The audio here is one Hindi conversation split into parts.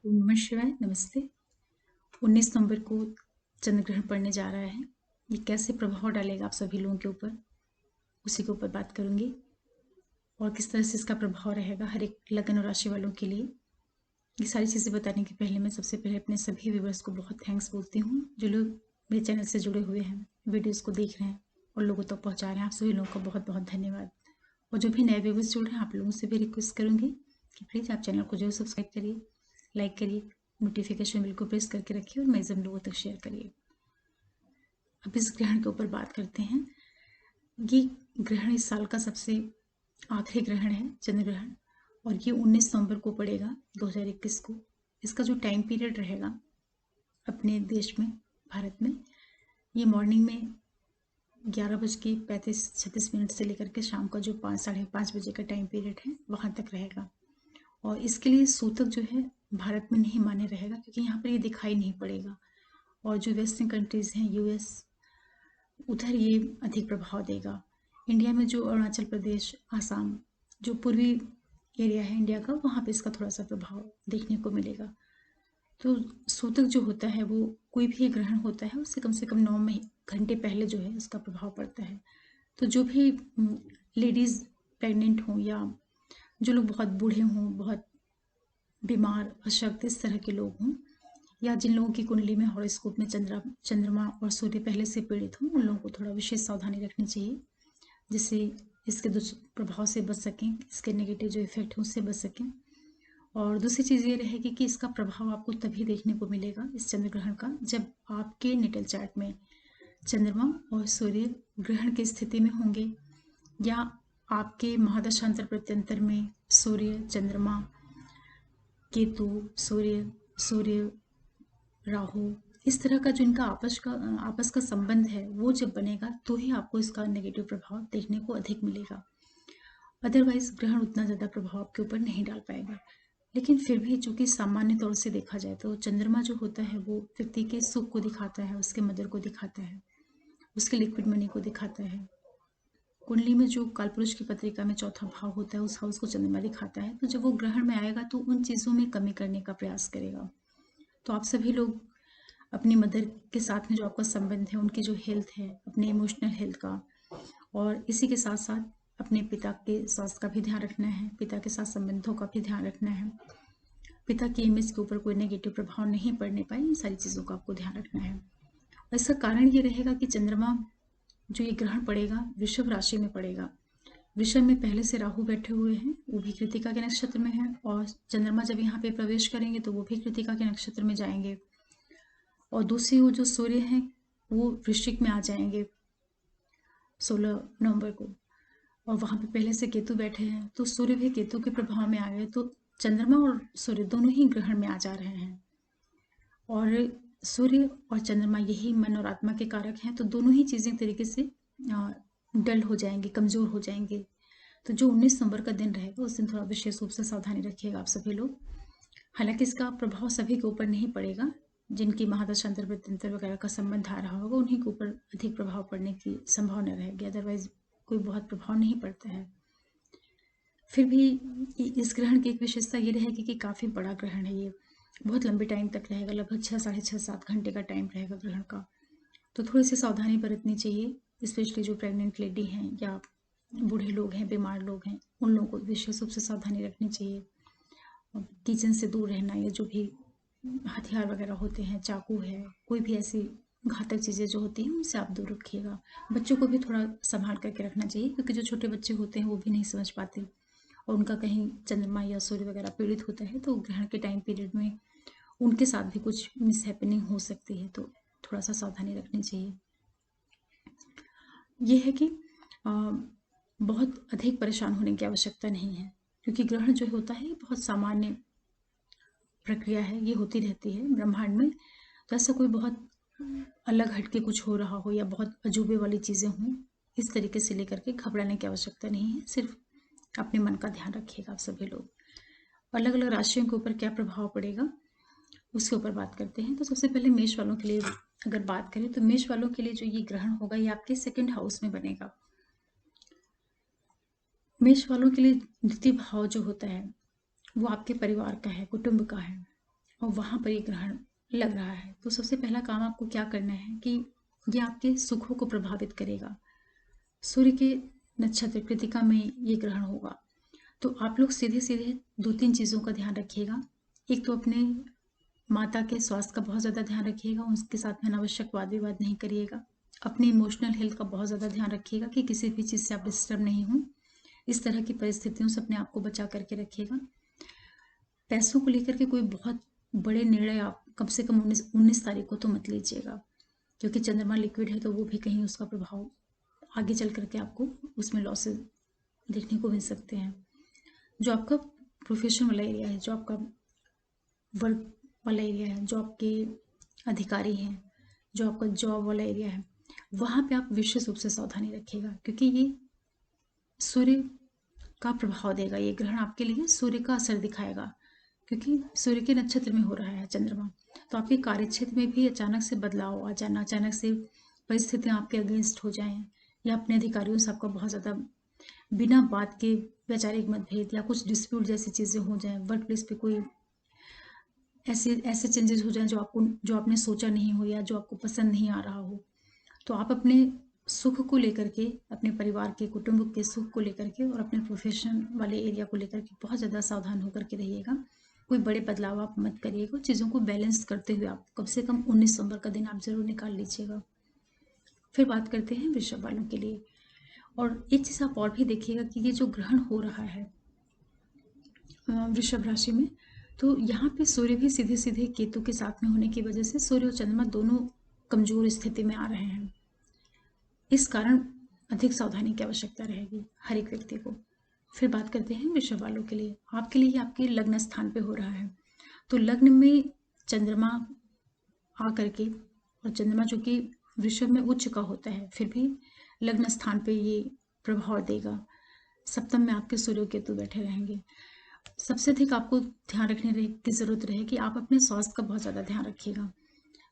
ओम नमः शिवाय। नमस्ते। 19 नवंबर को चंद्र ग्रहण पड़ने जा रहा है। ये कैसे प्रभाव डालेगा आप सभी लोगों के ऊपर, उसी के ऊपर बात करूंगी और किस तरह से इसका प्रभाव रहेगा हर एक लग्न और राशि वालों के लिए। ये सारी चीज़ें बताने के पहले मैं सबसे पहले अपने सभी व्यूवर्स को बहुत थैंक्स बोलती हूँ जो लोग मेरे चैनल से जुड़े हुए हैं, वीडियोज़ को देख रहे हैं और लोगों तक पहुँचा रहे हैं। आप सभी लोगों का बहुत बहुत धन्यवाद। और जो भी नए व्यूवर्स जुड़ रहे हैं, आप लोगों से भी रिक्वेस्ट करूँगी कि प्लीज़ आप चैनल को जरूर सब्सक्राइब करिए, लाइक करिए, नोटिफिकेशन बिल को प्रेस करके रखिए और मैक्सिमम लोगों तक शेयर करिए। अब इस ग्रहण के ऊपर बात करते हैं। ये ग्रहण इस साल का सबसे आखिरी ग्रहण है, चंद्र ग्रहण, और ये 19 नवंबर को पड़ेगा 2021 को। इसका जो टाइम पीरियड रहेगा अपने देश में, भारत में, ये मॉर्निंग में 11:35-36 से लेकर के शाम का जो 5-5:30 बजे का टाइम पीरियड है वहाँ तक रहेगा। और इसके लिए सूतक जो है भारत में नहीं मान्य रहेगा क्योंकि यहाँ पर ये दिखाई नहीं पड़ेगा। और जो वेस्टर्न कंट्रीज़ हैं, यूएस, उधर ये अधिक प्रभाव देगा। इंडिया में जो अरुणाचल प्रदेश, आसाम, जो पूर्वी एरिया है इंडिया का, वहाँ पे इसका थोड़ा सा प्रभाव देखने को मिलेगा। तो सूतक जो होता है वो कोई भी ग्रहण होता है उससे कम से कम 9 घंटे पहले जो है उसका प्रभाव पड़ता है। तो जो भी लेडीज़ प्रेग्नेंट हों या जो लोग बहुत बूढ़े हों, बहुत बीमार, अशक्त, इस तरह के लोग हों, या जिन लोगों की कुंडली में हॉरोस्कोप में चंद्रमा और सूर्य पहले से पीड़ित हों, उन लोगों को थोड़ा विशेष सावधानी रखनी चाहिए जिससे इसके दुष्प्रभाव से बच सकें, इसके नेगेटिव जो इफेक्ट है उससे बच सकें। और दूसरी चीज़ ये रहेगी कि इसका प्रभाव आपको तभी देखने को मिलेगा इस चंद्र ग्रहण का जब आपके नेटल चार्ट में चंद्रमा और सूर्य ग्रहण की स्थिति में होंगे, या आपके महादशांतर प्रत्यंतर में सूर्य, चंद्रमा, केतु, सूर्य, राहु, इस तरह का जो इनका आपस का संबंध है वो जब बनेगा तो ही आपको इसका नेगेटिव प्रभाव देखने को अधिक मिलेगा। अदरवाइज ग्रहण उतना ज़्यादा प्रभाव आपके ऊपर नहीं डाल पाएगा। लेकिन फिर भी चूंकि सामान्य तौर से देखा जाए तो चंद्रमा जो होता है वो व्यक्ति के सुख को दिखाता है, उसके मदर को दिखाता है, उसके लिक्विड मनी को दिखाता है। कुंडली में जो कालपुरुष की पत्रिका में चौथा भाव होता है उस हाउस को चंद्रमा दिखाता है। तो जब वो ग्रहण में आएगा तो उन चीज़ों में कमी करने का प्रयास करेगा। तो आप सभी लोग अपनी मदर के साथ में जो आपका संबंध है, उनकी जो हेल्थ है, अपने इमोशनल हेल्थ का, और इसी के साथ साथ अपने पिता के स्वास्थ्य का भी ध्यान रखना है, पिता के साथ संबंधों का भी ध्यान रखना है, पिता की इमेज के ऊपर कोई नेगेटिव प्रभाव नहीं पड़ने पाए, इन सारी चीज़ों का आपको ध्यान रखना है। और इसका कारण ये रहेगा कि चंद्रमा जो ये ग्रहण पड़ेगा वृषभ राशि में पड़ेगा। वृषभ में पहले से राहु बैठे हुए हैं, वो भी कृतिका के नक्षत्र में है, और चंद्रमा जब यहाँ पे प्रवेश करेंगे तो वो भी कृतिका के नक्षत्र में जाएंगे। और दूसरी वो जो सूर्य हैं वो वृश्चिक में आ जाएंगे 16 नवंबर को, और वहाँ पे पहले से केतु बैठे हैं तो सूर्य भी केतु के प्रभाव में आ गए। तो चंद्रमा और सूर्य दोनों ही ग्रहण में आ जा रहे हैं, और सूर्य और चंद्रमा यही मन और आत्मा के कारक हैं, तो दोनों ही चीज़ें तरीके से डल हो जाएंगी, कमज़ोर हो जाएंगे। तो जो 19 नवंबर का दिन रहेगा उस दिन थोड़ा विशेष रूप से सावधानी रखिएगा आप सभी लोग। हालांकि इसका प्रभाव सभी के ऊपर नहीं पड़ेगा, जिनकी महादशांतर प्रत्यंतर वगैरह का संबंध आ रहा होगा उन्हीं के ऊपर अधिक प्रभाव पड़ने की संभावना रहेगी, अदरवाइज कोई बहुत प्रभाव नहीं पड़ता है। फिर भी इस ग्रहण की एक विशेषता ये रहेगी कि काफ़ी बड़ा ग्रहण है, ये बहुत लंबे टाइम तक रहेगा, लगभग 6-6.5-7 घंटे का टाइम रहेगा ग्रहण का। तो थोड़ी सी सावधानी बरतनी चाहिए, स्पेशली जो प्रेग्नेंट लेडी हैं या बूढ़े लोग हैं, बीमार लोग हैं, उन लोगों को विशेष रूप से सावधानी रखनी चाहिए। किचन से दूर रहना, या जो भी हथियार वगैरह होते हैं, चाकू है, कोई भी ऐसी घातक चीज़ें जो होती हैं उनसे आप दूर रखिएगा। बच्चों को भी थोड़ा संभाल करके रखना चाहिए क्योंकि जो छोटे बच्चे होते हैं वो भी नहीं समझ पाते, और उनका कहीं चंद्रमा या सूर्य वगैरह पीड़ित होता है तो ग्रहण के टाइम पीरियड में उनके साथ भी कुछ मिसहैपनिंग हो सकती है, तो थोड़ा सा सावधानी रखनी चाहिए। ये है कि बहुत अधिक परेशान होने की आवश्यकता नहीं है क्योंकि ग्रहण जो होता है बहुत सामान्य प्रक्रिया है, ये होती रहती है ब्रह्मांड में। तो ऐसा कोई बहुत अलग हटके कुछ हो रहा हो या बहुत अजूबे वाली चीज़ें हों, इस तरीके से लेकर के घबराने की आवश्यकता नहीं है। सिर्फ अपने मन का ध्यान रखिएगा आप सभी लोग। अलग अलग राशियों के ऊपर क्या प्रभाव पड़ेगा उसके ऊपर बात करते हैं। तो सबसे पहले मेष वालों के लिए अगर बात करें तो मेष वालों के लिए जो ये ग्रहण होगा ये आपके 2nd हाउस में बनेगा। मेष वालों के लिए द्वितीय भाव जो होता है वो आपके परिवार का है, कुटुंब का है, और वहाँ पर ये ग्रहण लग रहा है। तो सबसे पहला काम आपको क्या करना है कि ये आपके सुखों को प्रभावित करेगा। सूर्य के नक्षत्र कृतिका में ये ग्रहण होगा। तो आप लोग सीधे सीधे 2-3 चीज़ों का ध्यान रखिएगा। एक तो अपने माता के स्वास्थ्य का बहुत ज़्यादा ध्यान रखिएगा, उनके साथ में अनावश्यक वाद विवाद नहीं करिएगा। अपनी इमोशनल हेल्थ का बहुत ज़्यादा ध्यान रखिएगा कि किसी भी चीज़ से आप डिस्टर्ब नहीं हों। इस तरह की परिस्थितियों से अपने आप को बचा करके रखिएगा। पैसों को लेकर के कोई बहुत बड़े निर्णय आप कम से कम 19 तारीख को तो मत लीजिएगा, क्योंकि चंद्रमा लिक्विड है तो वो भी कहीं उसका प्रभाव आगे चल करके आपको उसमें लॉसेस देखने को मिल सकते हैं। जो आपका प्रोफेशन वाला एरिया है, जो आपका वर्क वाला एरिया है, जो आपके अधिकारी हैं, जो आपका जॉब वाला एरिया है, वहाँ पे आप विशेष रूप से सावधानी रखिएगा, क्योंकि ये सूर्य का प्रभाव देगा। ये ग्रहण आपके लिए सूर्य का असर दिखाएगा, क्योंकि सूर्य के नक्षत्र में हो रहा है चंद्रमा। तो आपके कार्यक्षेत्र में भी अचानक से बदलाव आ जाना, अचानक से परिस्थितियाँ आपके अगेंस्ट हो जाएं, या अपने अधिकारियों से आपका बहुत ज़्यादा बिना बात के वैचारिक मतभेद या कुछ डिस्प्यूट जैसी चीज़ें हो जाएं, वर्क प्लेस पे कोई ऐसे ऐसे चेंजेस हो जाएं जो आपने सोचा नहीं हो या जो आपको पसंद नहीं आ रहा हो। तो आप अपने सुख को लेकर के, अपने परिवार के कुटुंब के सुख को लेकर के और अपने प्रोफेशन वाले एरिया को लेकर के बहुत ज़्यादा सावधान होकर के रहिएगा। कोई बड़े बदलाव आप मत करिएगा। चीज़ों को बैलेंस करते हुए आप कम से कम 19 नवंबर का दिन आप ज़रूर निकाल लीजिएगा। फिर बात करते हैं वृषभ वालों के लिए। और एक चीज़ आप और भी देखिएगा कि ये जो ग्रहण हो रहा है वृषभ राशि में, तो यहाँ पे सूर्य भी सीधे सीधे केतु के साथ में होने की वजह से सूर्य और चंद्रमा दोनों कमजोर स्थिति में आ रहे हैं। इस कारण अधिक सावधानी की आवश्यकता रहेगी हर एक व्यक्ति को। फिर बात करते हैं वृषभ वालों के लिए। आपके लिए आपके लग्न स्थान पे हो रहा है, तो लग्न में चंद्रमा आ करके, और चंद्रमा जो कि वृषभ में उच्च का होता है, फिर भी लग्न स्थान पे ये प्रभाव देगा। सप्तम में आपके सूर्य केतु बैठे रहेंगे। सबसे अधिक आपको ध्यान रखने की जरूरत रहे कि आप अपने स्वास्थ्य का बहुत ज़्यादा ध्यान रखिएगा।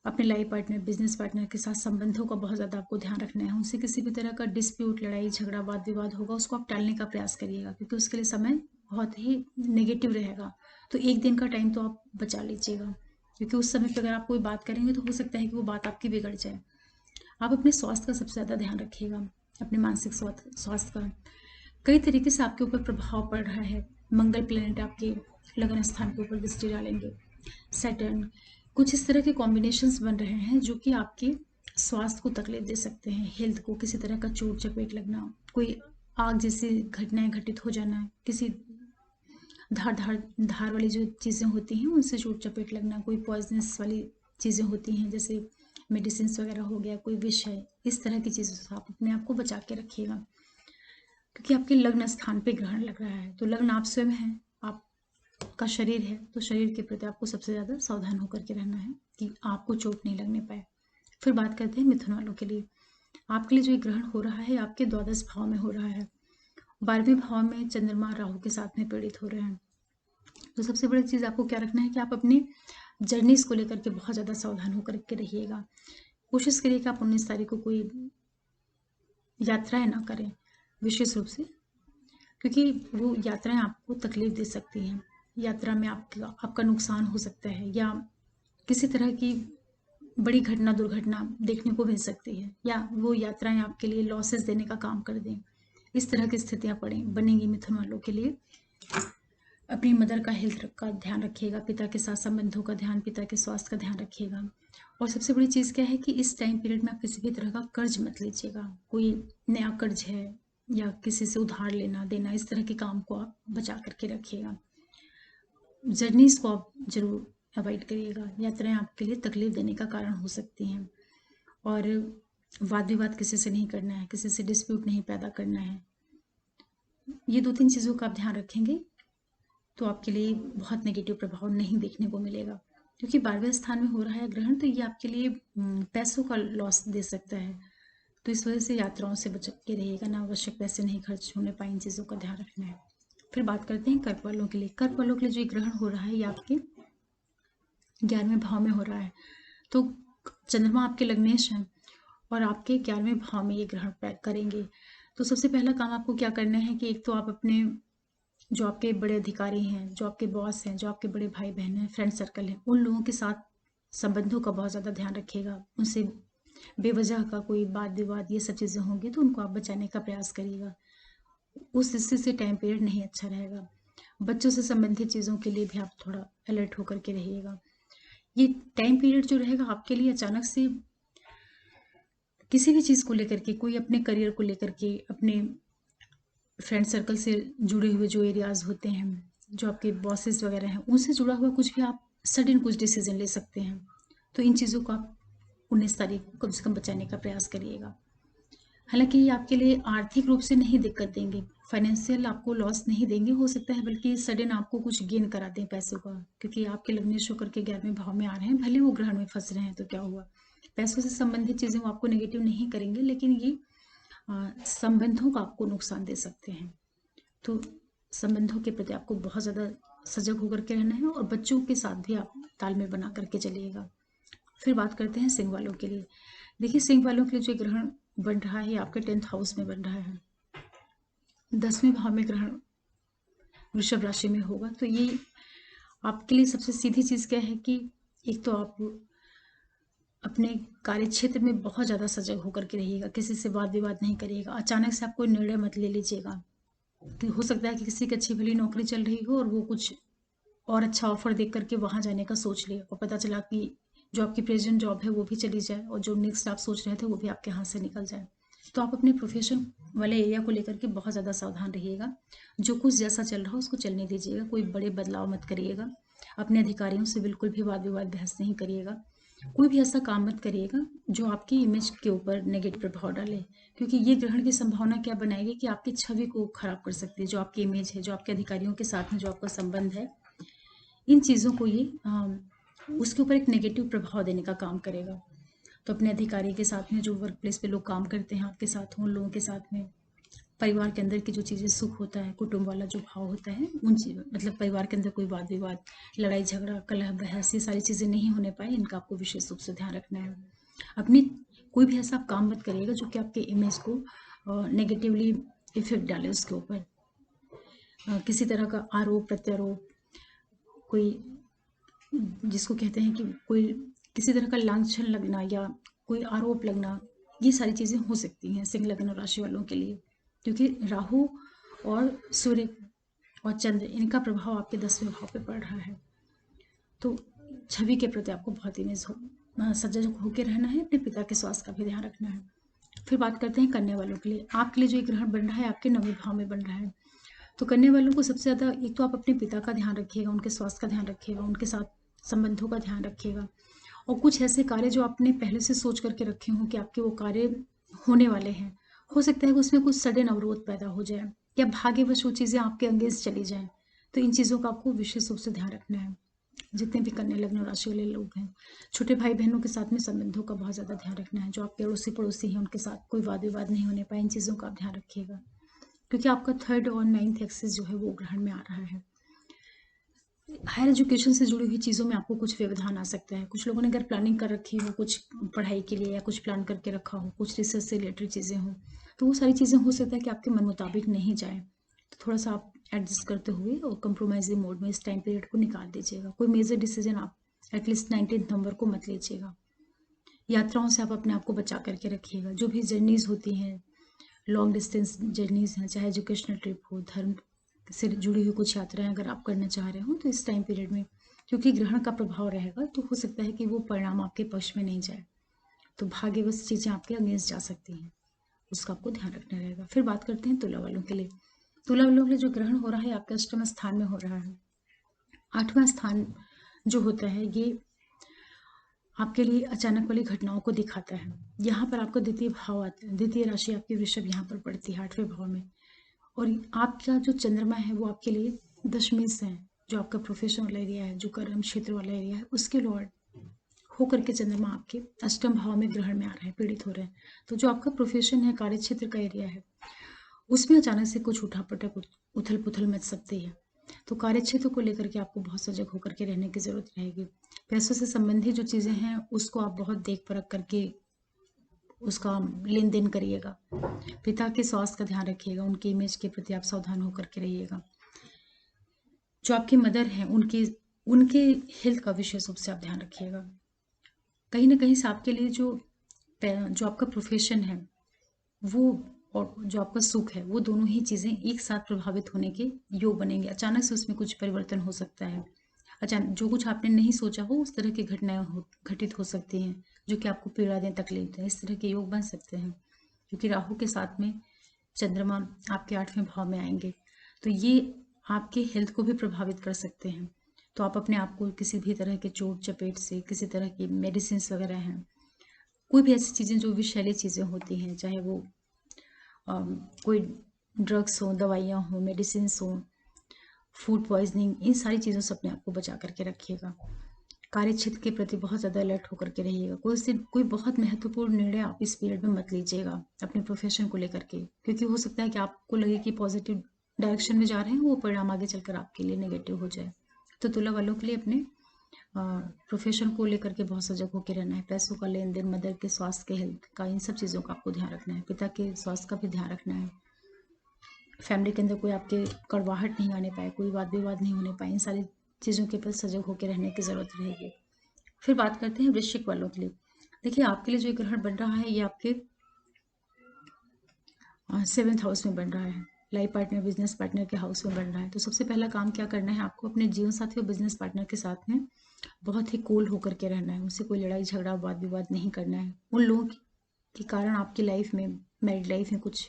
अपने लाइफ पार्टनर, बिजनेस पार्टनर के साथ संबंधों का बहुत ज़्यादा आपको ध्यान रखना है। उनसे किसी भी तरह का डिस्प्यूट, लड़ाई झगड़ा, वाद विवाद होगा, उसको आप टालने का प्रयास करिएगा, क्योंकि उसके लिए समय बहुत ही नेगेटिव रहेगा। तो एक दिन का टाइम तो आप बचा लीजिएगा, क्योंकि उस समय पर अगर आप कोई बात करेंगे तो हो सकता है कि वो बात आपकी बिगड़ जाए। आप अपने स्वास्थ्य का सबसे ज़्यादा ध्यान रखिएगा, अपने मानसिक स्वास्थ्य का। कई तरीके से आपके ऊपर प्रभाव पड़ रहा है। मंगल प्लेनेट आपके लगन स्थान के ऊपर दृष्टि डालेंगे, सैटर्न, कुछ इस तरह के कॉम्बिनेशंस बन रहे हैं जो कि आपके स्वास्थ्य को तकलीफ दे सकते हैं। हेल्थ को किसी तरह का चोट चपेट लगना, कोई आग जैसी घटनाएं घटित हो जाना, किसी धार वाली जो चीज़ें होती हैं उनसे चोट चपेट लगना, कोई पॉइजनस वाली चीज़ें होती हैं जैसे मेडिसिन वगैरह हो गया, कोई विष है, इस तरह की चीज़ों से आप अपने आप को बचा के रखिएगा, क्योंकि आपके लग्न स्थान पे ग्रहण लग रहा है। तो लग्न आप स्वयं हैं, आपका शरीर है, तो शरीर के प्रति आपको सबसे ज़्यादा सावधान होकर के रहना है कि आपको चोट नहीं लगने पाए। फिर बात करते हैं मिथुन वालों के लिए। आपके लिए जो ग्रहण हो रहा है आपके द्वादश भाव में हो रहा है। 12वें भाव में चंद्रमा राहु के साथ में पीड़ित हो रहे हैं। तो सबसे बड़ी चीज़ आपको क्या रखना है कि आप अपनी जर्नीज को लेकर के बहुत ज़्यादा सावधान होकर के रहिएगा। कोशिश करिए कि आप 19 तारीख को कोई यात्राएं ना करें, विशेष रूप से, क्योंकि वो यात्राएं आपको तकलीफ दे सकती हैं। यात्रा में आपका नुकसान हो सकता है, या किसी तरह की बड़ी घटना दुर्घटना देखने को मिल सकती है, या वो यात्राएं आपके लिए लॉसेस देने का काम कर दें। इस तरह की स्थितियां बनेंगी मिथुन वालों के लिए। अपनी मदर का हेल्थ का ध्यान रखिएगा, पिता के साथ संबंधों का ध्यान, पिता के स्वास्थ्य का ध्यान रखिएगा। और सबसे बड़ी चीज़ क्या है कि इस टाइम पीरियड में आप किसी भी तरह का कर्ज मत लीजिएगा। कोई नया कर्ज है या किसी से उधार लेना देना, इस तरह के काम को आप बचा करके रखिएगा। जर्नीज को आप जरूर अवॉइड करिएगा। यात्राएं आपके लिए तकलीफ देने का कारण हो सकती हैं। और वाद विवाद किसी से नहीं करना है, किसी से डिस्प्यूट नहीं पैदा करना है। ये 2-3 चीज़ों का आप ध्यान रखेंगे तो आपके लिए बहुत नेगेटिव प्रभाव नहीं देखने को मिलेगा, क्योंकि 12वें स्थान में हो रहा है ग्रहण, तो ये आपके लिए पैसों का लॉस दे सकता है। तो इस वजह से यात्राओं से बच के रहिएगा, ना आवश्यक पैसे नहीं खर्च होने पाए, इन चीज़ों का ध्यान रखना है। फिर बात करते हैं कर्क वालों के लिए। कर्क वालों के लिए जो ग्रहण हो रहा है ये आपके 11वें भाव में हो रहा है। तो चंद्रमा आपके लग्नेश हैं और आपके 11वें भाव में ये ग्रहण करेंगे। तो सबसे पहला काम आपको क्या करना है कि एक तो आप अपने जो आपके बड़े अधिकारी हैं, जो आपके बॉस हैं, जो आपके बड़े भाई बहन हैं, फ्रेंड सर्कल हैं, उन लोगों के साथ संबंधों का बहुत ज़्यादा ध्यान रखिएगा। उनसे बेवजह का कोई वाद विवाद ये सब चीज़ें होंगी तो उनको आप बचाने का प्रयास करिएगा। उस हिस्से से टाइम पीरियड नहीं अच्छा रहेगा। बच्चों से संबंधित चीज़ों के लिए भी आप थोड़ा अलर्ट होकर के रहिएगा। ये टाइम पीरियड जो रहेगा आपके लिए अचानक से किसी भी चीज़ को लेकर के, कोई अपने करियर को लेकर के, अपने फ्रेंड सर्कल से जुड़े हुए जो एरियाज़ होते हैं, जो आपके बॉसेस वगैरह हैं, उनसे जुड़ा हुआ कुछ भी आप सडन कुछ डिसीजन ले सकते हैं। तो इन चीज़ों को आप 19 तारीख को कम से कम बचाने का प्रयास करिएगा। हालांकि ये आपके लिए आर्थिक रूप से नहीं दिक्कत देंगे, फाइनेंशियल आपको लॉस नहीं देंगे, हो सकता है बल्कि सडन आपको कुछ गेन करा दें पैसों का, क्योंकि आपके लग्नेश होकर के 11वें भाव में आ रहे हैं। भले वो ग्रहण में फंस रहे हैं तो क्या हुआ, पैसों से संबंधित चीज़ें वो आपको नेगेटिव नहीं करेंगे, लेकिन ये संबंधों का आपको नुकसान दे सकते हैं। तो संबंधों के प्रति आपको बहुत ज़्यादा सजग होकर के रहना है और बच्चों के साथ भी आप तालमेल बना करके चलिएगा। फिर बात करते हैं सिंह वालों के लिए। देखिए, सिंह वालों के लिए जो ग्रहण बन रहा है आपके 10th हाउस में बन रहा है। 10वें भाव में ग्रहण वृषभ राशि में होगा। तो ये आपके लिए सबसे सीधी चीज़ क्या है कि एक तो आप अपने कार्य क्षेत्र में बहुत ज़्यादा सजग होकर के रहिएगा, किसी से वाद विवाद नहीं करिएगा, अचानक से आप कोई निर्णय मत ले लीजिएगा। कि हो सकता है कि किसी की अच्छी भली नौकरी चल रही हो और वो कुछ और अच्छा ऑफर देख करके वहां जाने का सोच ले और पता चला कि जो आपकी प्रेजेंट जॉब है वो भी चली जाए और जो नेक्स्ट आप सोच रहे थे वो भी आपके हाथ से निकल जाए। तो आप अपने प्रोफेशन वाले एरिया को लेकर के बहुत ज़्यादा सावधान रहिएगा। जो कुछ जैसा चल रहा हो उसको चलने दीजिएगा, कोई बड़े बदलाव मत करिएगा। अपने अधिकारियों से बिल्कुल भी वाद विवाद बहस नहीं करिएगा। कोई भी ऐसा काम मत करिएगा जो आपकी इमेज के ऊपर नेगेटिव प्रभाव डाले, क्योंकि ये ग्रहण की संभावना क्या बनाएगी कि आपकी छवि को खराब कर सकती है। जो आपकी इमेज है, जो आपके अधिकारियों के साथ में जो आपका संबंध है, इन चीज़ों को ये उसके ऊपर एक नेगेटिव प्रभाव देने का काम करेगा। तो अपने अधिकारी के साथ में जो वर्क प्लेस पे लोग काम करते हैं आपके साथ, उन लोगों के साथ में परिवार के अंदर की जो चीज़ें सुख होता है, कुटुंब वाला जो भाव होता है, उन चीज़ मतलब परिवार के अंदर कोई वाद विवाद, लड़ाई झगड़ा, कलह बहस, ये सारी चीज़ें नहीं होने पाए, इनका आपको विशेष रूप से ध्यान रखना है। अपनी कोई भी ऐसा काम मत करिएगा जो कि आपके इमेज को नेगेटिवली इफेक्ट डाले उसके ऊपर। किसी तरह का आरोप प्रत्यारोप, कोई जिसको कहते हैं कि कोई किसी तरह का लांछन लगना या कोई आरोप लगना, ये सारी चीज़ें हो सकती हैं सिंह लग्न राशि वालों के लिए, क्योंकि राहु और सूर्य और चंद्र, इनका प्रभाव आपके 10वें भाव पे पड़ रहा है। तो छवि के प्रति आपको बहुत इमेज सजग होकर रहना है, अपने पिता के स्वास्थ्य का भी ध्यान रखना है। फिर बात करते हैं कन्या वालों के लिए। आपके लिए जो एक ग्रहण बन रहा है आपके 9वें भाव में बन रहा है। तो कन्या वालों को सबसे ज़्यादा एक तो आप अपने पिता का ध्यान रखिएगा, उनके स्वास्थ्य का ध्यान रखिएगा, उनके साथ संबंधों का ध्यान रखिएगा, और कुछ ऐसे कार्य जो आपने पहले से सोच करके रखे हों कि आपके वो कार्य होने वाले हैं, हो सकता है कि उसमें कुछ सडन अवरोध पैदा हो जाए या भाग्यवश वो चीज़ें आपके अगेंस्ट चली जाएं। तो इन चीज़ों का आपको विशेष रूप से ध्यान रखना है। जितने भी कन्या लग्न राशि वाले लोग हैं, छोटे भाई बहनों के साथ में संबंधों का बहुत ज़्यादा ध्यान रखना है। जो आपके अड़ोसी पड़ोसी हैं उनके साथ कोई वाद विवाद नहीं होने पाए, इन चीज़ों का आप ध्यान रखिएगा, क्योंकि आपका 3rd और 9th एक्सिस जो है वो ग्रहण में आ रहा है। हायर एजुकेशन से जुड़ी हुई चीज़ों में आपको कुछ व्यवधान आ सकता है। कुछ लोगों ने अगर प्लानिंग कर रखी हो कुछ पढ़ाई के लिए, या कुछ प्लान करके रखा हो, कुछ रिसर्च से रिलेटेड चीज़ें हों, तो वो सारी चीज़ें हो सकता है कि आपके मन मुताबिक नहीं जाए। तो थोड़ा सा आप एडजस्ट करते हुए और कंप्रोमाइजिंग मोड में इस टाइम पीरियड को निकाल दीजिएगा। कोई मेजर डिसीजन आप एटलीस्ट 19 नवंबर को मत लीजिएगा। यात्राओं से आप अपने आप को बचा करके रखिएगा। जो भी जर्नीज होती हैं, लॉन्ग डिस्टेंस जर्नीज हैं, चाहे एजुकेशनल ट्रिप हो, धर्म से जुड़ी हुई कुछ यात्राएं अगर आप करना चाह रहे हो, तो इस टाइम पीरियड में क्योंकि ग्रहण का प्रभाव रहेगा तो हो सकता है कि वो परिणाम आपके पक्ष में नहीं जाए, तो भाग्यवश चीज़ें आपके अगेंस्ट जा सकती हैं, उसका आपको ध्यान रखना रहेगा। फिर बात करते हैं तुला वालों के लिए। तुला वालों के लिए जो ग्रहण हो रहा है आपके 8वें स्थान में हो रहा है। 8वां स्थान जो होता है ये आपके लिए अचानक वाली घटनाओं को दिखाता है। यहाँ पर आपका द्वितीय भाव आता है, द्वितीय राशि आपकी वृषभ यहाँ पर पड़ती है 8वें भाव में, और आपका जो चंद्रमा है वो आपके लिए दशमेश है, जो आपका प्रोफेशनल वाला एरिया है, जो कर्म क्षेत्र वाला एरिया है, उसके लॉर्ड होकर के चंद्रमा आपके 8म भाव में ग्रहण में आ रहा है, पीड़ित हो रहे हैं। तो जो आपका प्रोफेशन है, कार्य क्षेत्र का एरिया है, उसमें अचानक से कुछ उठापटक उथल पुथल मच सकती है। तो कार्य क्षेत्र को लेकर के आपको बहुत सजग होकर के रहने की जरूरत रहेगी। पैसों से संबंधित जो चीजें हैं उसको आप बहुत देख परख करके उसका लेन देन करिएगा। पिता के स्वास्थ्य का ध्यान रखिएगा, उनकी इमेज के प्रति आप सावधान होकर के रहिएगा। जो आपकी मदर हैं उनके उनके हेल्थ का विशेष रूप से आप ध्यान रखिएगा। कहीं ना कहीं से आपके लिए जो आपका प्रोफेशन है वो और जो आपका सुख है वो दोनों ही चीज़ें एक साथ प्रभावित होने के योग बनेंगे। अचानक से उसमें कुछ परिवर्तन हो सकता है। अचानक जो कुछ आपने नहीं सोचा हो उस तरह की घटनाएं घटित हो सकती हैं जो कि आपको पीड़ा दें, तकलीफ दें। इस तरह के योग बन सकते हैं क्योंकि राहु के साथ में चंद्रमा आपके 8वें भाव में आएंगे, तो ये आपके हेल्थ को भी प्रभावित कर सकते हैं। तो आप अपने आप को किसी भी तरह के चोट चपेट से, किसी तरह की मेडिसिन वगैरह हैं, कोई भी ऐसी चीज़ें जो विषैली चीज़ें होती हैं, चाहे वो कोई ड्रग्स हो, दवाइयाँ हो, मेडिसिन हो, फूड पॉइजनिंग, इन सारी चीज़ों से अपने आप को बचा करके रखिएगा। कार्य क्षेत्र के प्रति बहुत ज़्यादा अलर्ट होकर के रहिएगा। कोई बहुत महत्वपूर्ण निर्णय आप इस पीरियड में मत लीजिएगा अपने प्रोफेशन को लेकर के, क्योंकि हो सकता है कि आपको लगे कि पॉजिटिव डायरेक्शन में जा रहे हैं, वो परिणाम आगे चलकर आपके लिए नेगेटिव हो जाए। तो तुला वालों के लिए अपने प्रोफेशन को लेकर के बहुत सजग होकर रहना है। पैसों का लेन देन, मदर के स्वास्थ्य के हेल्थ का, इन सब चीज़ों का आपको ध्यान रखना है। पिता के स्वास्थ्य का भी ध्यान रखना है। फैमिली के अंदर कोई आपके कड़वाहट नहीं आने पाए, कोई वाद विवाद नहीं होने पाए, इन सारी चीज़ों के प्रति सजग होकर रहने की ज़रूरत रहेगी। फिर बात करते हैं वृश्चिक वालों के लिए। देखिए आपके लिए जो ग्रहण बन रहा है ये आपके 7th हाउस में बन रहा है। लाइफ पार्टनर, बिजनेस पार्टनर के हाउस में बन रहा है। तो सबसे पहला काम क्या करना है आपको, अपने जीवन साथी और बिजनेस पार्टनर के साथ में बहुत ही कूल होकर के रहना है। उनसे कोई लड़ाई झगड़ा, वाद विवाद नहीं करना है। उन लोगों के कारण आपकी लाइफ में, मैरिड लाइफ में कुछ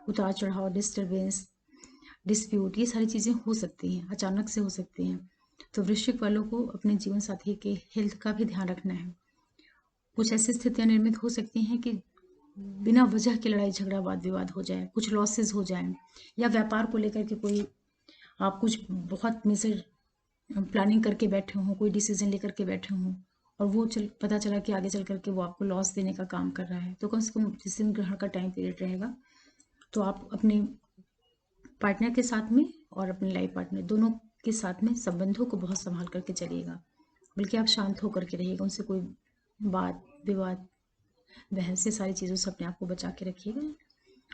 उतार चढ़ाव, डिस्टर्बेंस, डिस्प्यूट, ये सारी चीज़ें हो सकती हैं, अचानक से हो सकती हैं। तो वृश्चिक वालों को अपने जीवन साथी के हेल्थ का भी ध्यान रखना है। कुछ ऐसी स्थितियां निर्मित हो सकती हैं कि बिना वजह के लड़ाई झगड़ा, वाद विवाद हो जाए, कुछ लॉसेस हो जाए, या व्यापार को लेकर के कोई आप कुछ बहुत मेजर प्लानिंग करके बैठे हों, कोई डिसीजन लेकर के बैठे हों और वो पता चला कि आगे चल करके वो आपको लॉस देने का काम कर रहा है। तो कम से कम जिस दिन ग्रहण का टाइम पीरियड रहेगा तो आप अपने पार्टनर के साथ में और अपने लाइफ पार्टनर दोनों के साथ में संबंधों को बहुत संभाल करके चलिएगा। बल्कि आप शांत होकर के रहिएगा, उनसे कोई बात विवाद, बहस, से सारी चीज़ों से अपने आप को बचा के रखिएगा।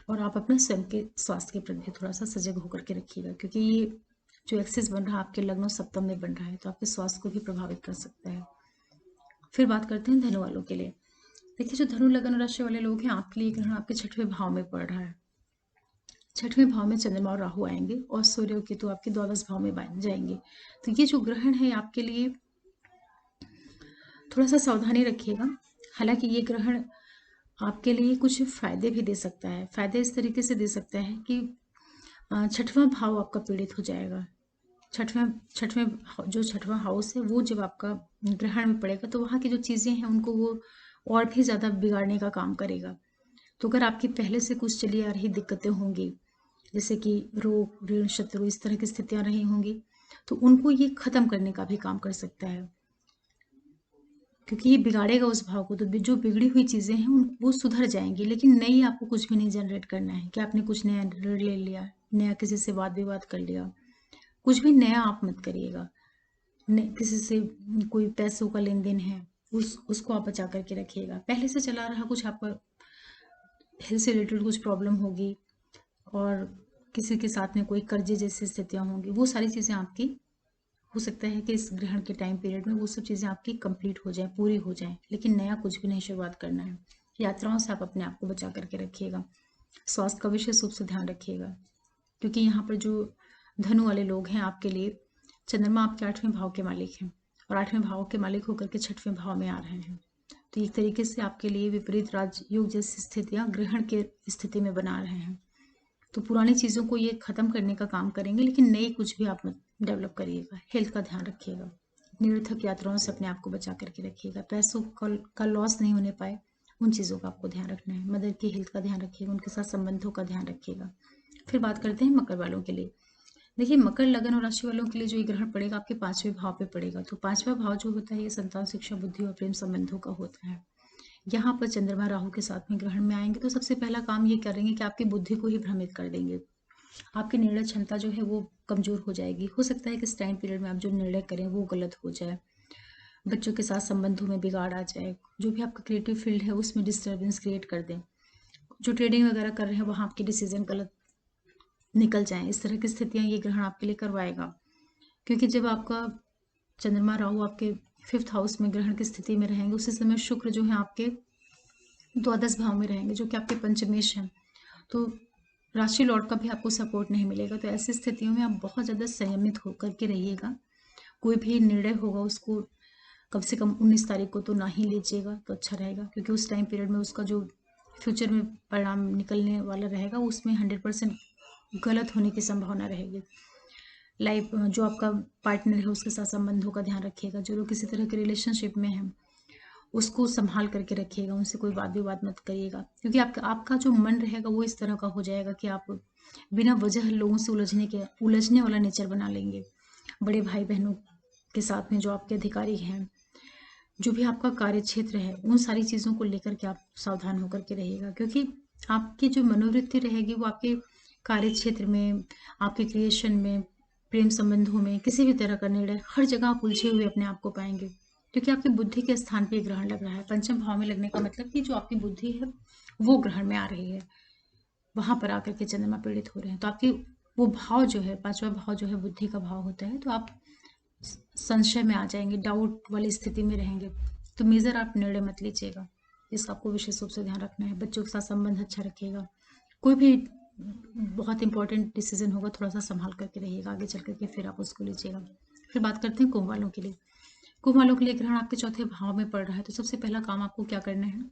और आप अपने स्वयं के स्वास्थ्य के प्रति थोड़ा सा सजग होकर के रखिएगा, क्योंकि ये जो एक्सेस बन रहा है आपके लग्न और सप्तम में बन रहा है, तो आपके स्वास्थ्य को भी प्रभावित कर सकता है। फिर बात करते हैं धनु वालों के लिए। देखिए जो धनु लग्न राशि वाले लोग हैं, आपके लिए ग्रहण आपके 6वें भाव में पड़ रहा है। 6वें भाव में चंद्रमा और राहु आएंगे और सूर्य और केतु आपके द्वादश भाव में बन जाएंगे। तो ये जो ग्रहण है आपके लिए थोड़ा सा सावधानी रखिएगा। हालांकि ये ग्रहण आपके लिए कुछ फायदे भी दे सकता है। फायदे इस तरीके से दे सकता है कि 6वां भाव आपका पीड़ित हो जाएगा। जो 6वां हाउस है वो जब आपका ग्रहण में पड़ेगा तो वहाँ की जो चीज़ें हैं उनको वो और भी ज़्यादा बिगाड़ने का काम करेगा। तो अगर आपकी पहले से कुछ चली आ रही दिक्कतें होंगी, जैसे कि रोग, ऋण, शत्रु, इस तरह की स्थितियां रही होंगी, तो उनको ये खत्म करने का भी काम कर सकता है, क्योंकि ये बिगाड़ेगा उस भाव को। तो जो बिगड़ी हुई चीजें हैं वो सुधर जाएंगी, लेकिन नई आपको कुछ भी नहीं जनरेट करना है कि आपने कुछ नया ऋण ले लिया, नया किसी से वाद विवाद कर लिया, कुछ भी नया आप मत करिएगा। किसी से कोई पैसों का लेन देन है उसको आप बचा करके रखिएगा। पहले से चला रहा कुछ आपका हेल्थ से रिलेटेड कुछ प्रॉब्लम होगी और किसी के साथ में कोई कर्जे जैसी स्थितियां होंगी, वो सारी चीज़ें आपकी हो सकता है कि इस ग्रहण के टाइम पीरियड में वो सब चीज़ें आपकी कंप्लीट हो जाए, पूरी हो जाए, लेकिन नया कुछ भी नहीं शुरुआत करना है। यात्राओं से आप अपने आप को बचा करके रखिएगा। स्वास्थ्य का विशेष रूप से ध्यान रखिएगा, क्योंकि यहाँ पर जो धनु वाले लोग हैं आपके लिए चंद्रमा आपके 8वें भाव के मालिक हैं और 8वें भाव के मालिक होकर के 6वें भाव में आ रहे हैं। तो एक तरीके से आपके लिए विपरीत राजयोग जैसी स्थितियां ग्रहण के स्थिति में बना रहे हैं। तो पुरानी चीज़ों को ये ख़त्म करने का काम करेंगे, लेकिन नई कुछ भी आप मत डेवलप करिएगा। हेल्थ का ध्यान रखिएगा। निरर्थक यात्राओं से अपने आप को बचा करके रखिएगा। पैसों का लॉस नहीं होने पाए, उन चीज़ों का आपको ध्यान रखना है। मदर की हेल्थ का ध्यान रखिएगा, उनके साथ संबंधों का ध्यान रखिएगा। फिर बात करते हैं मकर वालों के लिए। देखिए मकर लगन और राशि वालों के लिए जो ये ग्रहण पड़ेगा आपके 5वें भाव पे पड़ेगा। तो 5वां भाव जो होता है ये संतान, शिक्षा, बुद्धि और प्रेम संबंधों का होता है। यहाँ पर चंद्रमा राहु के साथ में ग्रहण में आएंगे तो सबसे पहला काम ये करेंगे कि आपकी बुद्धि को ही भ्रमित कर देंगे। आपकी निर्णय क्षमता जो है वो कमजोर हो जाएगी। हो सकता है कि इस टाइम पीरियड में आप जो निर्णय करें वो गलत हो जाए, बच्चों के साथ संबंधों में बिगाड़ आ जाए, जो भी आपका क्रिएटिव फील्ड है उसमें डिस्टर्बेंस क्रिएट कर दें, जो ट्रेडिंग वगैरह कर रहे हैं वहाँ आपके डिसीजन गलत निकल जाएं। इस तरह की स्थितियां ये ग्रहण आपके लिए करवाएगा। क्योंकि जब आपका चंद्रमा राहु आपके 5th हाउस में ग्रहण की स्थिति में रहेंगे, उसी समय शुक्र जो है आपके द्वादश भाव में रहेंगे, जो कि आपके पंचमेश हैं। तो राशि लॉर्ड का भी आपको सपोर्ट नहीं मिलेगा। तो ऐसी स्थितियों में आप बहुत ज़्यादा संयमित होकर के रहिएगा। कोई भी निर्णय होगा उसको कम से कम 19 तारीख को तो ना ही लीजिएगा तो अच्छा रहेगा, क्योंकि उस टाइम पीरियड में उसका जो फ्यूचर में परिणाम निकलने वाला रहेगा उसमें 100% गलत होने की संभावना रहेगी। लाइफ जो आपका पार्टनर है उसके साथ संबंधों का ध्यान रखिएगा। जो लोग किसी तरह के रिलेशनशिप में हैं उसको संभाल करके रखिएगा, उनसे कोई वाद विवाद मत करिएगा, क्योंकि आपका जो मन रहेगा वो इस तरह का हो जाएगा कि आप बिना वजह लोगों से उलझने वाला नेचर बना लेंगे। बड़े भाई बहनों के साथ में जो आपके अधिकारी हैं, जो भी आपका कार्य क्षेत्र है, उन सारी चीज़ों को लेकर के आप सावधान होकर के रहिएगा, क्योंकि आपकी जो मनोवृत्ति रहेगी वो आपके कार्य क्षेत्र में, आपके क्रिएशन में, प्रेम संबंधों में, किसी भी तरह का निर्णय, हर जगह आप उलझे हुए अपने आप को पाएंगे, क्योंकि आपकी बुद्धि के स्थान पे ग्रहण लग रहा है। पंचम भाव में लगने का मतलब कि जो आपकी बुद्धि है वो ग्रहण में आ रही है, वहां पर आकर के चंद्रमा पीड़ित हो रहे हैं। तो आपकी वो भाव जो है, 5वां भाव जो है बुद्धि का भाव होता है, तो आप संशय में आ जाएंगे, डाउट वाली स्थिति में रहेंगे। तो मेजर आप निर्णय मत लीजिएगा, इसका आपको विशेष रूप से ध्यान रखना है। बच्चों के साथ संबंध अच्छा रखिएगा। कोई भी बहुत इंपॉर्टेंट डिसीजन होगा थोड़ा सा संभाल करके रहिएगा, आगे चल करके फिर आप उसको लीजिएगा। फिर बात करते हैं कुंभ वालों के लिए। कुंभ वालों के लिए ग्रहण आपके 4थे भाव में पड़ रहा है, तो सबसे पहला काम आपको क्या करना है,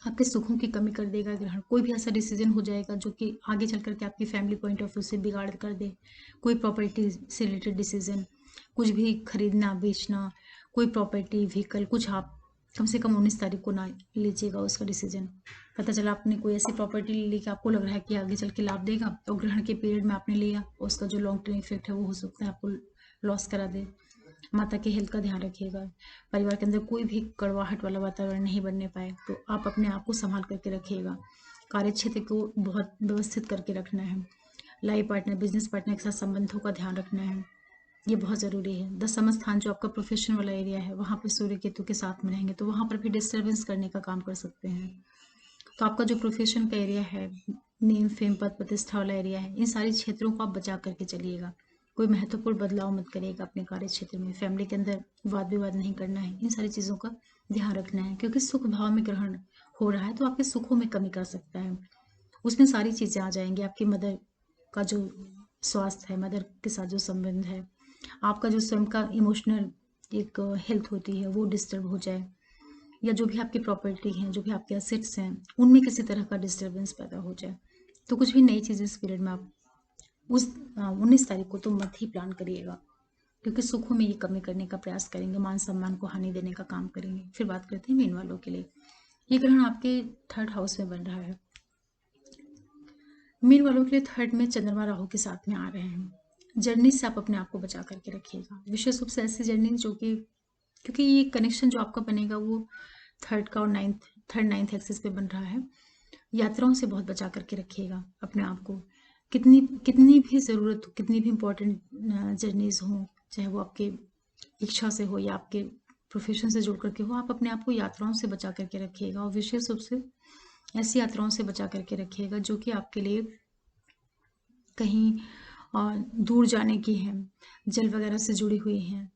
आपके सुखों की कमी कर देगा ग्रहण। कोई भी ऐसा डिसीजन हो जाएगा जो कि आगे चल करके आपकी फैमिली पॉइंट ऑफ व्यू से बिगाड़ कर दे। कोई प्रॉपर्टी से रिलेटेड डिसीजन, कुछ भी खरीदना बेचना, कोई प्रॉपर्टी व्हीकल, कुछ आप कम से कम 19 तारीख को ना लीजिएगा उसका डिसीजन। पता चला आपने कोई ऐसी प्रॉपर्टी ली कि आपको लग रहा है कि आगे चल के लाभ देगा, तो ग्रहण के पीरियड में आपने लिया, उसका जो लॉन्ग टर्म इफेक्ट है वो हो सकता है आपको लॉस करा दे। माता के हेल्थ का ध्यान रखिएगा। परिवार के अंदर कोई भी कड़वाहट वाला वातावरण नहीं बनने पाए, तो आप अपने आप को संभाल करके रखिएगा। कार्य क्षेत्र को बहुत व्यवस्थित करके रखना है। लाइफ पार्टनर, बिजनेस पार्टनर के साथ संबंधों का ध्यान रखना है, ये बहुत ज़रूरी है। 10वां स्थान जो आपका प्रोफेशन वाला एरिया है, वहाँ पर सूर्य केतु के साथ में रहेंगे, तो वहाँ पर भी डिस्टर्बेंस करने का काम कर सकते हैं। तो आपका जो प्रोफेशन का एरिया है, नेम फेम पद प्रतिष्ठा वाला एरिया है, इन सारी क्षेत्रों को आप बचा करके चलिएगा। कोई महत्वपूर्ण बदलाव मत करिएगा अपने कार्य क्षेत्र में। फैमिली के अंदर वाद विवाद नहीं करना है, इन सारी चीज़ों का ध्यान रखना है, क्योंकि सुख भाव में ग्रहण हो रहा है तो आपके सुखों में कमी कर सकता है। उसमें सारी चीज़ें आ जाएंगी। आपकी मदर का जो स्वास्थ्य है, मदर के साथ जो संबंध है, आपका जो स्वयं का इमोशनल एक हेल्थ होती है वो डिस्टर्ब हो जाए, या जो भी आपकी प्रॉपर्टी हैं, जो भी आपके एसेट्स हैं, उनमें किसी तरह का डिस्टर्बेंस पैदा हो जाए, तो कुछ भी नई चीज़ इस पीरियड में आप उस 19 तारीख को तो मत ही प्लान करिएगा, क्योंकि सुखों में ये कमी करने का प्रयास करेंगे, मान सम्मान को हानि देने का काम करेंगे। फिर बात करते हैं मीन वालों के लिए। ये ग्रहण आपके 3rd हाउस में बन रहा है। मीन वालों के लिए 3rd में चंद्रमा राहु के साथ में आ रहे हैं। जर्नी से आप अपने आप को बचा करके रखिएगा, विशेष रूप से ऐसी जर्नी जो कि, क्योंकि ये कनेक्शन जो आपका बनेगा वो 3rd का और 9th एक्सिस पे बन रहा है। यात्राओं से बहुत बचा करके रखिएगा अपने आप को। कितनी कितनी भी ज़रूरत हो, कितनी भी इम्पोर्टेंट जर्नीज हो, चाहे वो आपके इच्छा से हो या आपके प्रोफेशन से जुड़ करके हो, आप अपने आप को यात्राओं से बचा करके रखिएगा, और विशेष रूप से ऐसी यात्राओं से बचा करके रखिएगा जो कि आपके लिए कहीं दूर जाने की है, जल वगैरह से जुड़ी हुई हैं।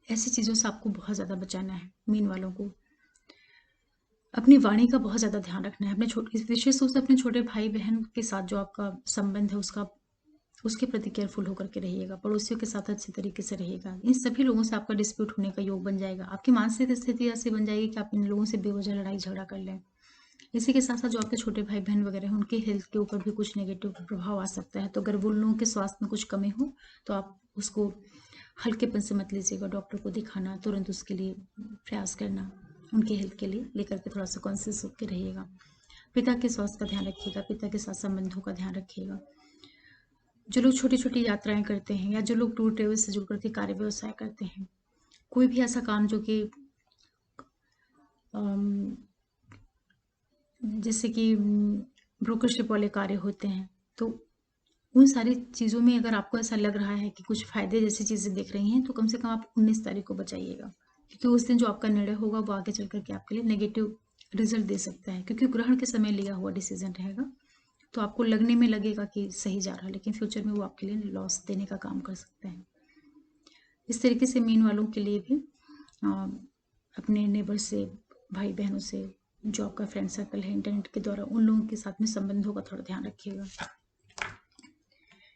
ऐसी चीज़ों से आपको बहुत ज़्यादा बचाना है। मीन वालों को अपनी वाणी का बहुत ज़्यादा ध्यान रखना है। अपने छोटे, विशेष रूप से अपने छोटे भाई बहन के साथ जो आपका संबंध है उसके प्रति केयरफुल होकर के रहिएगा। पड़ोसियों के साथ अच्छे तरीके से रहिएगा। इन सभी लोगों से आपका डिस्प्यूट होने का योग बन जाएगा। आपकी मानसिक स्थिति ऐसी बन जाएगी कि आप इन लोगों से बेवजह लड़ाई झगड़ा कर लें। इसी के साथ साथ जो आपके छोटे भाई बहन वगैरह हैं, उनके हेल्थ के ऊपर भी कुछ नेगेटिव प्रभाव आ सकता है। तो अगर वो लोगों के स्वास्थ्य में कुछ कमी हो तो आप उसको हल्केपन से मत लीजिएगा। डॉक्टर को दिखाना, तुरंत उसके लिए प्रयास करना, उनके हेल्थ के लिए लेकर के थोड़ा सा कॉन्शियस होकर रहिएगा। पिता के स्वास्थ्य का ध्यान रखिएगा, पिता के साथ संबंधों का ध्यान रखिएगा। जो लोग छोटी छोटी यात्राएं करते हैं या जो लोग टूर ट्रेवल से जुड़ करके कार्य व्यवसाय करते हैं, कोई भी ऐसा काम जो कि जैसे कि ब्रोकरशिप वाले कार्य होते हैं, तो उन सारी चीज़ों में अगर आपको ऐसा लग रहा है कि कुछ फायदे जैसी चीज़ें दिख रही हैं, तो कम से कम आप 19 तारीख को बचाइएगा, क्योंकि उस दिन जो आपका निर्णय होगा वो आगे चल करके आपके लिए नेगेटिव रिजल्ट दे सकता है, क्योंकि ग्रहण के समय लिया हुआ डिसीजन रहेगा। तो आपको लगने में लगेगा कि सही जा रहा है, लेकिन फ्यूचर में वो आपके लिए लॉस देने का काम कर सकता है। इस तरीके से मीन वालों के लिए भी अपने नेबर से, भाई बहनों से, जो आपका फ्रेंड सर्कल है इंटरनेट के द्वारा, उन लोगों के साथ में संबंधों का थोड़ा ध्यान रखिएगा।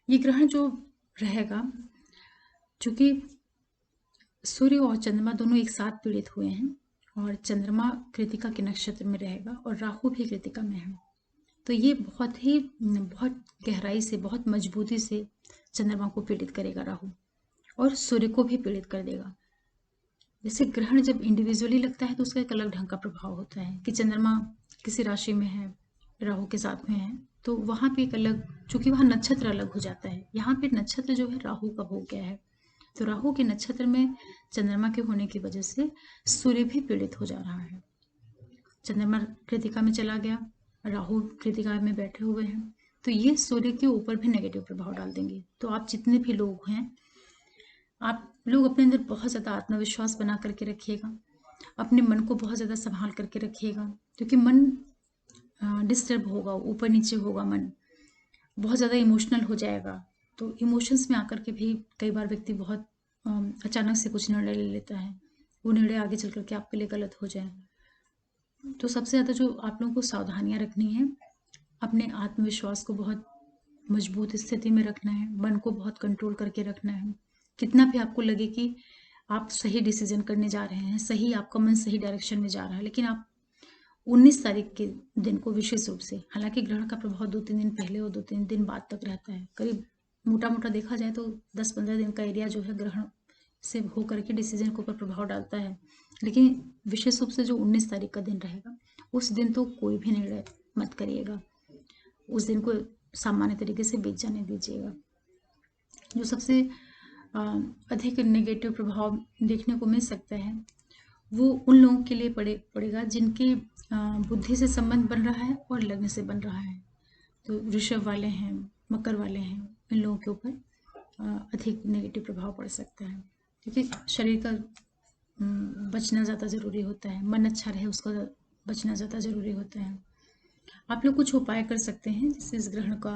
ये ग्रहण जो रहेगा, चूंकि सूर्य और चंद्रमा दोनों एक साथ पीड़ित हुए हैं, और चंद्रमा कृतिका के नक्षत्र में रहेगा और राहु भी कृतिका में है, तो ये बहुत गहराई से, बहुत मजबूती से चंद्रमा को पीड़ित करेगा राहु, और सूर्य को भी पीड़ित कर देगा। जैसे ग्रहण जब इंडिविजुअली लगता है तो उसका एक अलग ढंग का प्रभाव होता है कि चंद्रमा किसी राशि में है, राहु के साथ में है, तो वहां पे एक अलग, चूंकि वहां नक्षत्र अलग हो जाता है, यहाँ पे नक्षत्र जो है राहु का हो गया है, तो राहु के नक्षत्र में चंद्रमा के होने की वजह से सूर्य भी पीड़ित हो जा रहा है। चंद्रमा कृतिका में चला गया, राहु कृतिका में बैठे हुए हैं, तो ये सूर्य के ऊपर भी नेगेटिव प्रभाव डाल देंगे। तो आप जितने भी लोग हैं, आप लोग अपने अंदर बहुत ज़्यादा आत्मविश्वास बना करके रखिएगा, अपने मन को बहुत ज़्यादा संभाल करके रखिएगा, क्योंकि मन डिस्टर्ब होगा, ऊपर नीचे होगा, मन बहुत ज़्यादा इमोशनल हो जाएगा। तो इमोशंस में आकर के भी कई बार व्यक्ति बहुत अचानक से कुछ निर्णय ले लेता है, वो निर्णय आगे चल करके आपके लिए गलत हो जाए। तो सबसे ज़्यादा जो आप लोगों को सावधानियां रखनी है, अपने आत्मविश्वास को बहुत मजबूत स्थिति में रखना है, मन को बहुत कंट्रोल करके रखना है। कितना भी आपको लगे कि आप सही डिसीजन करने जा रहे हैं, सही, आपका मन सही डायरेक्शन में जा रहा है, लेकिन आप 19 तारीख के दिन को विशेष रूप से, हालांकि ग्रहण का प्रभाव 2-3 दिन पहले और 2-3 दिन बाद तक रहता है, करीब मोटा मोटा देखा जाए तो 10-15 दिन का एरिया जो है ग्रहण से होकर के डिसीजन के ऊपर प्रभाव डालता है, लेकिन विशेष रूप से जो 19 तारीख का दिन रहेगा, उस दिन तो कोई भी निर्णय मत करिएगा, उस दिन को सामान्य तरीके से बीत जाने दीजिएगा। जो सबसे अधिक नेगेटिव प्रभाव देखने को मिल सकता है वो उन लोगों के लिए पड़ेगा जिनके बुद्धि से संबंध बन रहा है और लग्न से बन रहा है। तो वृषभ वाले हैं, मकर वाले हैं, इन लोगों के ऊपर अधिक नेगेटिव प्रभाव पड़ सकता है, क्योंकि शरीर का बचना ज़्यादा ज़रूरी होता है, मन अच्छा रहे उसका बचना ज़्यादा ज़रूरी होता है। आप लोग कुछ उपाय कर सकते हैं जिससे इस ग्रहण का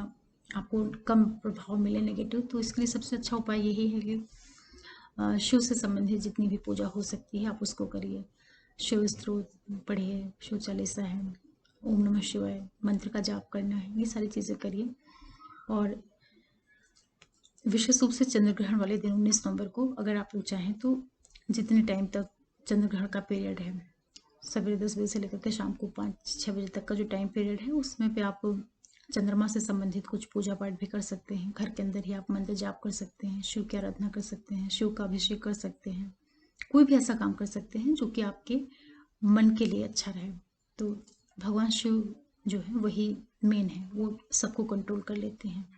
आपको कम प्रभाव मिले नेगेटिव। तो इसके लिए सबसे अच्छा उपाय यही है कि शिव से संबंधित जितनी भी पूजा हो सकती है आप उसको करिए, शिव स्तोत्र पढ़िए, शिव चालीसा है, ओम नमः शिवाय मंत्र का जाप करना है, ये सारी चीज़ें करिए। और विशेष रूप से चंद्र ग्रहण वाले दिन 19 नवंबर को अगर आप लोग चाहें तो जितने टाइम तक चंद्र ग्रहण का पीरियड है, सवेरे 10 बजे से लेकर के शाम को 5-6 बजे तक का जो टाइम पीरियड है, उसमें पे आप चंद्रमा से संबंधित कुछ पूजा पाठ भी कर सकते हैं। घर के अंदर ही आप मंत्र जाप कर सकते हैं, शिव की आराधना कर सकते हैं, शिव का अभिषेक कर सकते हैं, कोई भी ऐसा काम कर सकते हैं जो कि आपके मन के लिए अच्छा रहे। तो भगवान शिव जो है वही मेन है, वो सबको कंट्रोल कर लेते हैं।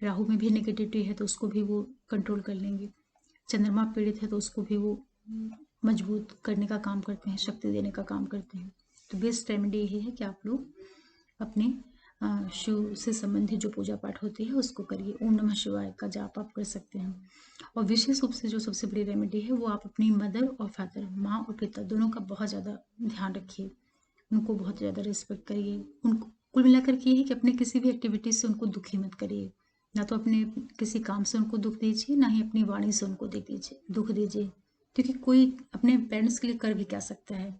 राहु में भी नेगेटिविटी है तो उसको भी वो कंट्रोल कर लेंगे, चंद्रमा पीड़ित है तो उसको भी वो मजबूत करने का काम करते हैं, शक्ति देने का काम करते हैं। तो बेस्ट रेमेडी यही है कि आप लोग अपने शिव से संबंधित जो पूजा पाठ होती है उसको करिए, ओम नमः शिवाय का जाप आप कर सकते हैं। और विशेष रूप से जो सबसे बड़ी रेमेडी है वो आप अपनी मदर और फादर, माँ और पिता दोनों का बहुत ज़्यादा ध्यान रखिए, उनको बहुत ज़्यादा रिस्पेक्ट करिए। उनको कुल मिलाकर के ये है कि अपने किसी भी एक्टिविटी से उनको दुखी मत करिए, ना तो अपने किसी काम से उनको दुख दीजिए, ना ही अपनी वाणी से उनको दुख दीजिए, क्योंकि कोई अपने पेरेंट्स के लिए कर भी क्या सकता है,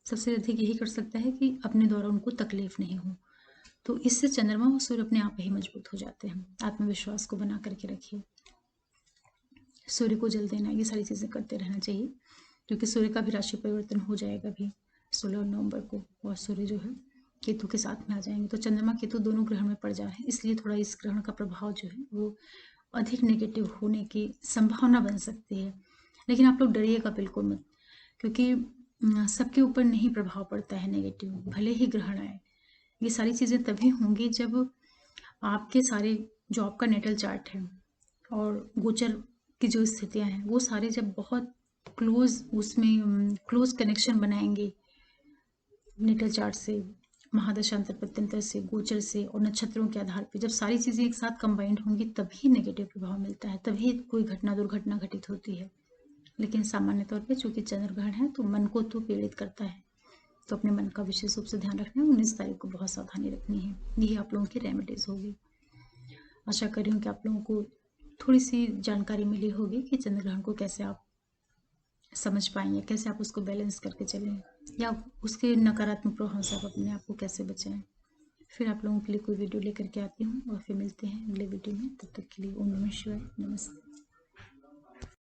सबसे अधिक यही कर सकता है कि अपने द्वारा उनको तकलीफ नहीं हो। तो इससे चंद्रमा और सूर्य अपने आप ही मजबूत हो जाते हैं। आत्मविश्वास को बना करके रखिए, सूर्य को जल देना, ये सारी चीज़ें करते रहना चाहिए, क्योंकि सूर्य का भी राशि परिवर्तन हो जाएगा भी 16 नवंबर को, और सूर्य जो है केतु के साथ में आ जाएंगे। तो चंद्रमा केतु दोनों ग्रहण में पड़ जा रहे हैं, इसलिए थोड़ा इस ग्रहण का प्रभाव जो है वो अधिक नेगेटिव होने की संभावना बन सकती है। लेकिन आप लोग डरिएगा बिल्कुल मत, क्योंकि सबके ऊपर नहीं प्रभाव पड़ता है नेगेटिव, भले ही ग्रहण आए। ये सारी चीज़ें तभी होंगी जब आपके सारे जो आपका नेटल चार्ट है और गोचर की जो स्थितियां हैं वो सारे जब बहुत क्लोज, उसमें क्लोज कनेक्शन बनाएंगे नेटल चार्ट से, महादशांतर प्रत्यंतर से, गोचर से और नक्षत्रों के आधार पर, जब सारी चीज़ें एक साथ कंबाइंड होंगी तभी नेगेटिव प्रभाव मिलता है, तभी कोई घटना दुर्घटना घटित होती है। लेकिन सामान्य तौर पे चूंकि चंद्र ग्रहण है तो मन को तो पीड़ित करता है, तो अपने मन का विशेष रूप से ध्यान रखना है। 19 तारीख को बहुत सावधानी रखनी है। यही आप लोगों की रेमेडीज होगी। आशा कर रही हूँ कि आप लोगों को थोड़ी सी जानकारी मिली होगी कि चंद्र ग्रहण को कैसे आप समझ पाएंगे, कैसे आप उसको बैलेंस करके चलें, या उसके नकारात्मक प्रभाव से आप अपने आप को कैसे बचाएं। फिर आप लोगों के लिए कोई वीडियो लेकर के आती हूँ और फिर मिलते हैं अगले वीडियो में। तब तक के लिए ओम नमः शिवाय, नमस्ते।